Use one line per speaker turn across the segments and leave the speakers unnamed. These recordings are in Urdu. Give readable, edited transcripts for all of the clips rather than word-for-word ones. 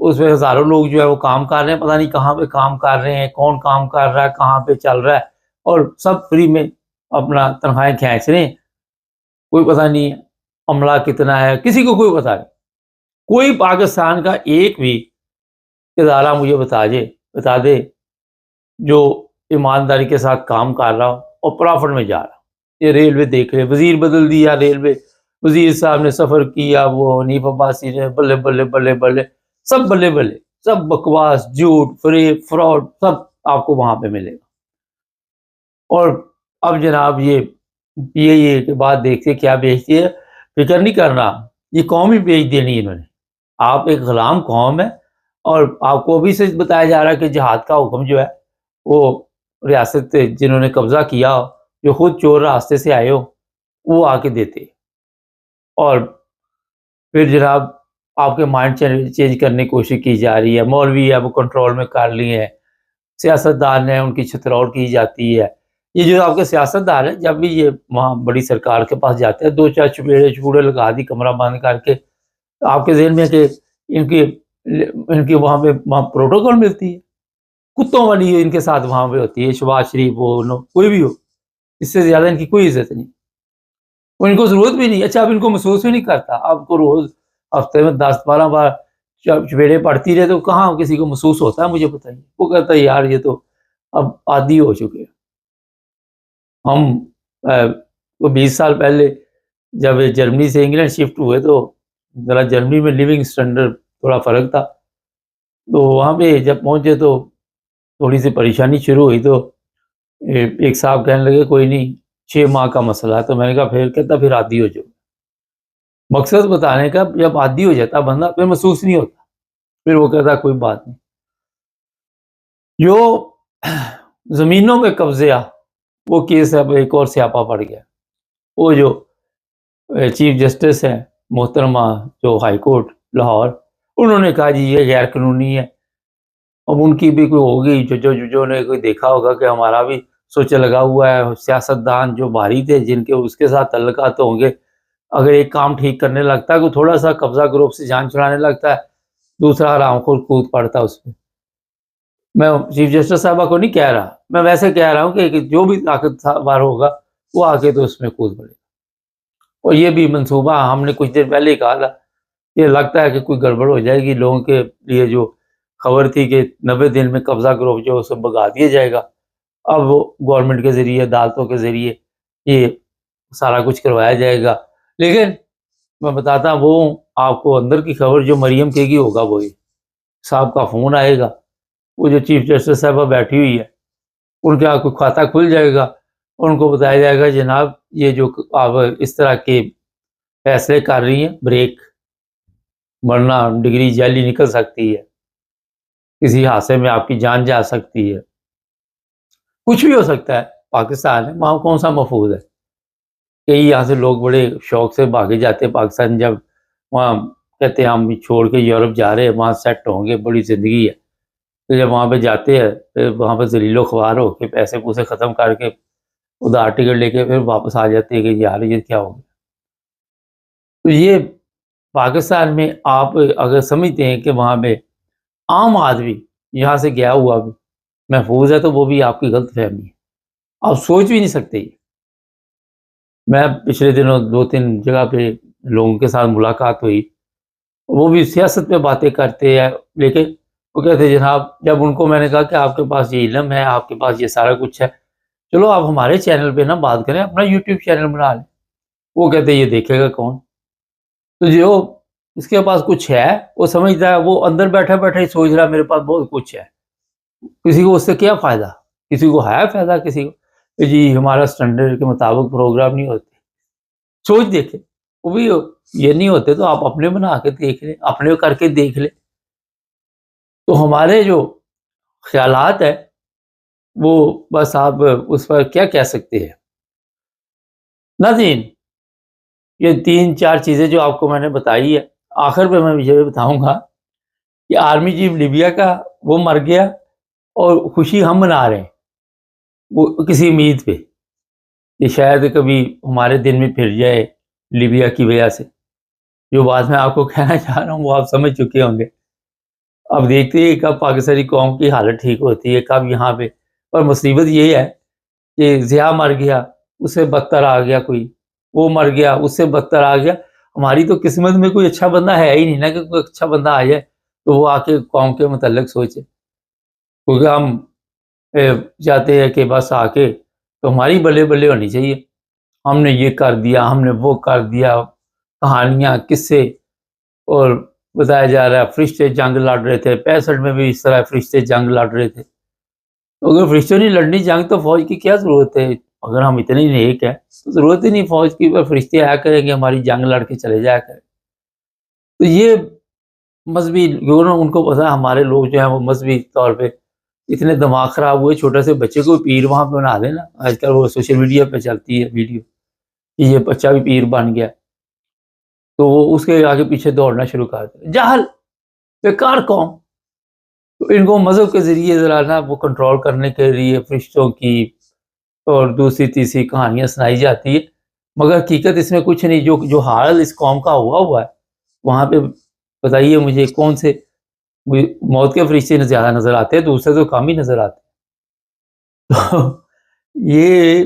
اس میں ہزاروں لوگ جو ہے وہ کام کر رہے ہیں، پتہ نہیں کہاں پہ کام کر رہے ہیں، کون کام کر رہا ہے، کہاں پہ چل رہا ہے، اور سب فری میں اپنا تنخواہیں کھینچ رہے ہیں. کوئی پتہ نہیں ہے عملہ کتنا ہے، کسی کو کوئی پتہ نہیں. کوئی پاکستان کا ایک بھی ادارہ مجھے بتا دے جو ایمانداری کے ساتھ کام کر رہا ہو اور پرافٹ میں جا رہا. یہ ریلوے دیکھ رہے، وزیر بدل دیا، ریلوے وزیر صاحب نے سفر کیا، وہ حنیف عباسی نے بلے بلے بلے بلے، سب بلے بلے، سب بکواس، جھوٹ، فریب، فراڈ، سب آپ کو وہاں پہ ملے گا. اور اب جناب یہ کہ بات دیکھتے کیا بیچتی ہے، فکر نہیں کرنا، یہ قوم ہی بیچ دینی انہوں نے. آپ ایک غلام قوم ہے، اور آپ کو ابھی سے بتایا جا رہا ہے کہ جہاد کا حکم جو ہے وہ ریاست جنہوں نے قبضہ کیا ہو، جو خود چور راستے سے آئے ہو، وہ آ کے دیتے. اور پھر جناب آپ کے مائنڈ چینج کرنے کی کوشش کی جا رہی ہے. مولوی ہے وہ کنٹرول میں کر لیے ہیں، سیاستدان ہیں ان کی چھترول کی جاتی ہے. یہ جو آپ کے سیاستدار ہیں، جب بھی یہ وہاں بڑی سرکار کے پاس جاتے ہیں، دو چار چپوڑے لگا دی کمرہ بند کر کے، آپ کے ذہن میں کہ ان کی وہاں پروٹوکول ملتی ہے، کتوں والی ان کے ساتھ وہاں پہ ہوتی ہے. شباز شریف ہو، کوئی بھی ہو، اس سے زیادہ ان کی کوئی عزت نہیں، اور ان کو ضرورت بھی نہیں. اچھا اب ان کو محسوس بھی نہیں کرتا، آپ کو روز ہفتے میں 10-12 بار چپیڑے پڑتی رہے تو کہاں کسی کو محسوس ہوتا ہے؟ مجھے بتائیے. وہ کہتا ہے یار یہ تو اب عادی ہو چکے ہیں. ہم 20 سال پہلے جب جرمنی سے انگلینڈ شفٹ ہوئے تو ذرا جرمنی میں لیونگ اسٹینڈرڈ تھوڑا فرق تھا، تو وہاں پہ جب پہنچے تو تھوڑی سی پریشانی شروع ہوئی. تو ایک صاحب کہنے لگے کوئی نہیں 6 ماہ کا مسئلہ ہے. تو میں نے کہا پھر عادی ہو جاؤ. مقصد بتانے کا جب عادی ہو جاتا بندہ پھر محسوس نہیں ہوتا، پھر وہ کہتا کوئی بات نہیں. جو زمینوں پہ قبضے وہ کیس اب ایک اور سیاپا پڑ گیا. وہ جو چیف جسٹس ہیں محترمہ جو ہائی کورٹ لاہور، انہوں نے کہا جی یہ غیر قانونی ہے. اب ان کی بھی کوئی ہوگی جو نے کوئی دیکھا ہوگا کہ ہمارا بھی سوچ لگا ہوا ہے. سیاستدان جو بھاری تھے جن کے اس کے ساتھ تعلقات ہوں گے، اگر ایک کام ٹھیک کرنے لگتا ہے، کوئی تھوڑا سا قبضہ گروپ سے جان چھڑانے لگتا ہے، دوسرا آرام خود کود پڑتا اس پہ. میں چیف جسٹس صاحبہ کو نہیں کہہ رہا، میں ویسے کہہ رہا ہوں کہ جو بھی طاقتور ہوگا وہ آ کے تو اس میں کود پڑے. اور یہ بھی منصوبہ ہم نے کچھ دیر پہلے ہی کہا تھا، یہ لگتا ہے کہ کوئی گڑبڑ ہو جائے گی. لوگوں کے لیے جو خبر تھی کہ 90 دن میں قبضہ گروپ جو اسے بھگا دیا جائے گا، اب وہ گورنمنٹ کے ذریعے، عدالتوں کے ذریعے یہ سارا کچھ کروایا جائے گا. لیکن میں بتاتا ہوں وہ آپ کو اندر کی خبر جو مریم کہے گی ہوگا وہی. صاحب کا فون آئے گا، وہ جو چیف جسٹس صاحبہ بیٹھی ہوئی ہے ان کا کوئی کھاتہ کھل جائے گا، اور ان کو بتایا جائے گا جناب یہ جو آپ اس طرح کے فیصلے کر رہی ہیں بریک، ورنہ ڈگری جعلی نکل سکتی ہے، کسی حادثے میں آپ کی جان جا سکتی ہے، کچھ بھی ہو سکتا ہے. پاکستان ہے، وہاں کون سا محفوظ ہے؟ کئی یہاں سے لوگ بڑے شوق سے بھاگے جاتے ہیں پاکستان، جب وہاں کہتے ہیں ہم چھوڑ کے یورپ جا رہے ہیں، وہاں سیٹ ہوں گے، بڑی زندگی ہے. تو جب وہاں پہ جاتے ہیں پھر وہاں پہ ذلیل و خوار ہو کے پیسے پوسے ختم کر کے ادھار ٹکٹ لے کے پھر واپس آ جاتے ہیں کہ یار یہ کیا ہو گیا. تو یہ پاکستان میں آپ اگر سمجھتے ہیں کہ وہاں پہ عام آدمی یہاں سے گیا ہوا بھی محفوظ ہے، تو وہ بھی آپ کی غلط فہمی ہے. آپ سوچ بھی نہیں سکتے. میں پچھلے دنوں 2-3 جگہ پہ لوگوں کے ساتھ ملاقات ہوئی، وہ بھی سیاست پہ باتیں کرتے ہیں، لیکن وہ کہتے جناب جب ان کو میں نے کہا کہ آپ کے پاس یہ علم ہے، آپ کے پاس یہ سارا کچھ ہے، چلو آپ ہمارے چینل پہ نا بات کریں، اپنا یوٹیوب چینل بنا لیں. وہ کہتے یہ دیکھے گا کون؟ تو جو اس کے پاس کچھ ہے وہ سمجھتا ہے، وہ اندر بیٹھا بیٹھا ہی سوچ رہا میرے پاس بہت کچھ ہے. کسی کو اس سے کیا فائدہ؟ کسی کو ہے فائدہ؟ کسی کو کہ جی ہمارا سٹینڈرڈ کے مطابق پروگرام نہیں ہوتے. سوچ دیکھے وہ بھی یہ نہیں ہوتے تو آپ اپنے بنا کے دیکھ لیں، اپنے کر کے دیکھ لیں. تو ہمارے جو خیالات ہے وہ بس آپ اس پر کیا کہہ سکتے ہیں. ناظرین یہ 3-4 چیزیں جو آپ کو میں نے بتائی ہے، آخر پہ میں یہ بتاؤں گا کہ آرمی چیف لیبیا کا وہ مر گیا اور خوشی ہم منا رہے ہیں وہ کسی امید پہ کہ شاید کبھی ہمارے دن میں پھر جائے لیبیا کی وجہ سے. جو بات میں آپ کو کہنا چاہ رہا ہوں وہ آپ سمجھ چکے ہوں گے. اب دیکھتے ہیں کب پاکستانی قوم کی حالت ٹھیک ہوتی ہے، کب یہاں پہ. اور مصیبت یہ ہے کہ ضیاء مر گیا، اس سے بدتر آ گیا کوئی، وہ مر گیا، اس سے بدتر آ گیا. ہماری تو قسمت میں کوئی اچھا بندہ ہے ہی نہیں نا کہ کوئی اچھا بندہ آ جائے تو وہ آ کے قوم کے متعلق سوچے. کیونکہ ہم چاہتے ہیں کہ بس آ کے تو ہماری بلے بلے ہونی چاہیے، ہم نے یہ کر دیا، ہم نے وہ کر دیا، کہانیاں قصے. اور بتایا جا رہا ہے فرشتے جنگ لڑ رہے تھے، 65 میں بھی اس طرح فرشتے جنگ لڑ رہے تھے. تو اگر فرشتوں نے لڑنی جنگ تو فوج کی کیا ضرورت ہے؟ اگر ہم اتنے ہی نیک ہیں تو ضرورت ہی نہیں فوج کی، پر فرشتے آیا کریں گے ہماری جنگ لڑ کے چلے جایا کریں. تو یہ مذہبی ان کو پتا ہے ہمارے لوگ جو ہیں وہ مذہبی طور پہ اتنے دماغ خراب ہوئے، چھوٹے سے بچے کو پیر وہاں پہ بنا دینا. آج کل وہ سوشل میڈیا پہ چلتی ہے ویڈیو کہ یہ بچہ بھی پیر بن گیا، تو وہ اس کے آگے پیچھے دوڑنا شروع کر دے. جہل، بیکار قوم. تو ان کو مذہب کے ذریعے ذرا نا وہ کنٹرول کرنے کے لیے فرشتوں کی اور دوسری تیسری کہانیاں سنائی جاتی ہے، مگر حقیقت اس میں کچھ نہیں. جو حال اس قوم کا ہوا ہے وہاں پہ بتائیے مجھے کون سے موت کے فرشتے زیادہ نظر آتے ہیں، دوسرے تو کم ہی نظر آتے ہیں. تو یہ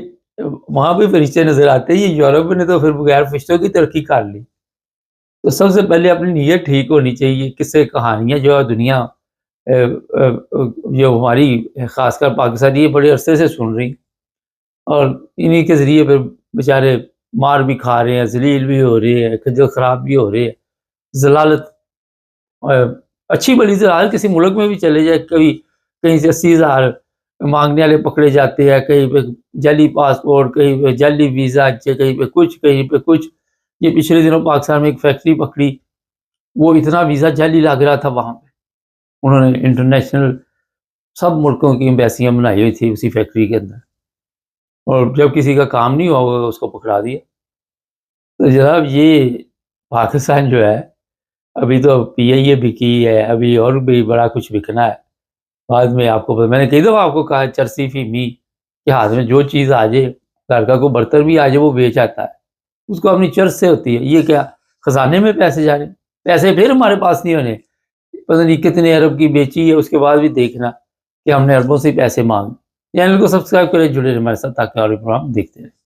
وہاں پہ فرشتے نظر آتے ہیں، یہ یورپ نے تو پھر بغیر فرشتوں کی ترقی کر لی. تو سب سے پہلے اپنی نیت ٹھیک ہونی چاہیے. قصے کہانیاں جو ہے دنیا جو ہماری خاص کر پاکستانی بڑے عرصے سے سن رہی، اور انہی کے ذریعے پھر بیچارے مار بھی کھا رہے ہیں، ذلیل بھی ہو رہے ہیں، خجل خراب بھی ہو رہے ہیں. ضلالت، اچھی بڑی ضلالت کسی ملک میں بھی چلے جائے، کبھی کہیں سے 80,000 مانگنے والے پکڑے جاتے ہیں، کہیں پہ جعلی پاسپورٹ، کہیں پہ جعلی ویزا، کہیں پہ کچھ کہیں پہ کچھ. یہ پچھلے دنوں پاکستان میں ایک فیکٹری پکڑی، وہ اتنا ویزا جعلی لگ رہا تھا وہاں پہ. انہوں نے انٹرنیشنل سب ملکوں کی ایمبیسیاں بنائی ہوئی تھی اسی فیکٹری کے اندر، اور جب کسی کا کام نہیں ہوا اس کو پکڑا دیا. تو جناب یہ پاکستان جو ہے ابھی تو پی آئی اے بکی ہے، ابھی اور بھی بڑا کچھ بکنا ہے. بعد میں آپ کو میں نے کئی دفعہ آپ کو کہا چرسی فی می کہ ہاتھ میں جو چیز آ جائے، گھر کا کوئی برتن بھی آ جائے وہ بیچ آتا ہے، اس کو اپنی چرس سے ہوتی ہے. یہ کیا خزانے میں پیسے جا رہے ہیں؟ پیسے پھر ہمارے پاس نہیں ہونے. پتہ نہیں کتنے ارب کی بیچی ہے، اس کے بعد بھی دیکھنا کہ ہم نے اربوں سے پیسے مانگ. چینل کو سبسکرائب کریں، جڑے رہیں ہمارے ساتھ تاکہ اور بھی پروگرام دیکھتے رہیں.